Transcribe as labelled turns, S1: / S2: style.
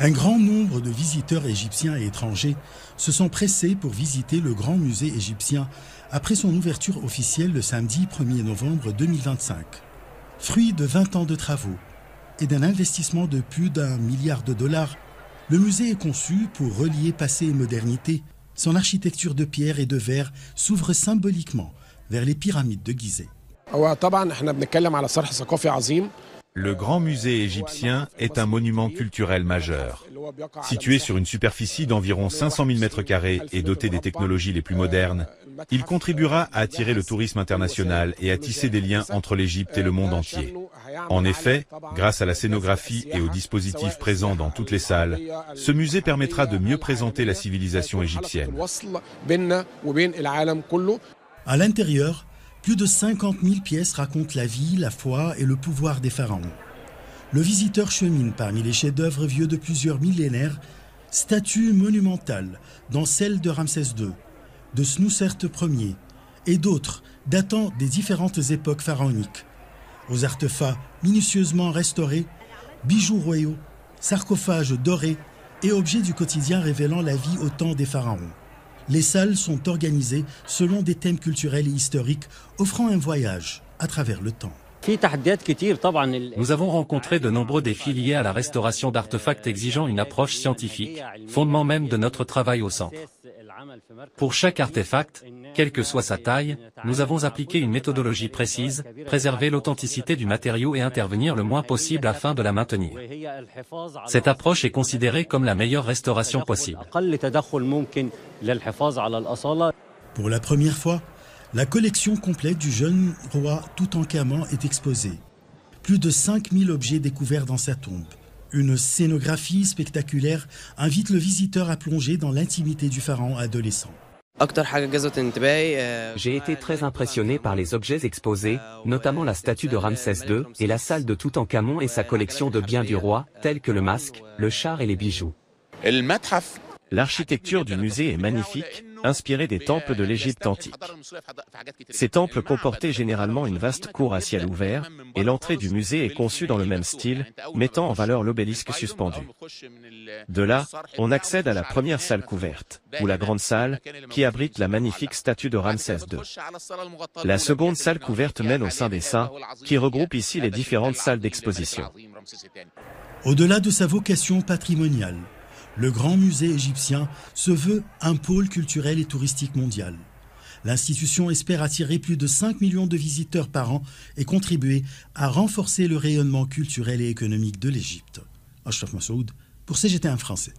S1: Un grand nombre de visiteurs égyptiens et étrangers se sont pressés pour visiter le Grand Musée égyptien après son ouverture officielle le samedi 1er novembre 2025. Fruit de 20 ans de travaux et d'un investissement de plus d'1 milliard de dollars, le musée est conçu pour relier passé et modernité. Son architecture de pierre et de verre s'ouvre symboliquement vers les pyramides de Gizeh.
S2: Le Grand Musée égyptien est un monument culturel majeur. Situé sur une superficie d'environ 500 000 m² et doté des technologies les plus modernes, il contribuera à attirer le tourisme international et à tisser des liens entre l'Égypte et le monde entier. En effet, grâce à la scénographie et aux dispositifs présents dans toutes les salles, ce musée permettra de mieux présenter la civilisation égyptienne.
S1: À l'intérieur, plus de 50 000 pièces racontent la vie, la foi et le pouvoir des pharaons. Le visiteur chemine parmi les chefs-d'œuvre vieux de plusieurs millénaires, statues monumentales, dont celle de Ramsès II, de Snoussert Ier et d'autres datant des différentes époques pharaoniques. Aux artefacts minutieusement restaurés, bijoux royaux, sarcophages dorés et objets du quotidien révélant la vie au temps des pharaons. Les salles sont organisées selon des thèmes culturels et historiques, offrant un voyage à travers le temps.
S3: Nous avons rencontré de nombreux défis liés à la restauration d'artefacts exigeant une approche scientifique, fondement même de notre travail au centre. Pour chaque artefact, quelle que soit sa taille, nous avons appliqué une méthodologie précise, préserver l'authenticité du matériau et intervenir le moins possible afin de la maintenir. Cette approche est considérée comme la meilleure restauration possible.
S1: Pour la première fois, la collection complète du jeune roi Toutankhamon est exposée. Plus de 5000 objets découverts dans sa tombe. Une scénographie spectaculaire invite le visiteur à plonger dans l'intimité du pharaon adolescent.
S4: J'ai été très impressionné par les objets exposés, notamment la statue de Ramsès II et la salle de Toutankhamon et sa collection de biens du roi, tels que le masque, le char et les bijoux.
S5: L'architecture du musée est magnifique, inspirée des temples de l'Égypte antique. Ces temples comportaient généralement une vaste cour à ciel ouvert, et l'entrée du musée est conçue dans le même style, mettant en valeur l'obélisque suspendu. De là, on accède à la première salle couverte, ou la grande salle, qui abrite la magnifique statue de Ramsès II. La seconde salle couverte mène au sein des saints, qui regroupe ici les différentes salles d'exposition.
S1: Au-delà de sa vocation patrimoniale, le Grand Musée égyptien se veut un pôle culturel et touristique mondial. L'institution espère attirer plus de 5 millions de visiteurs par an et contribuer à renforcer le rayonnement culturel et économique de l'Égypte. Achraf Massoud pour CGT1 français.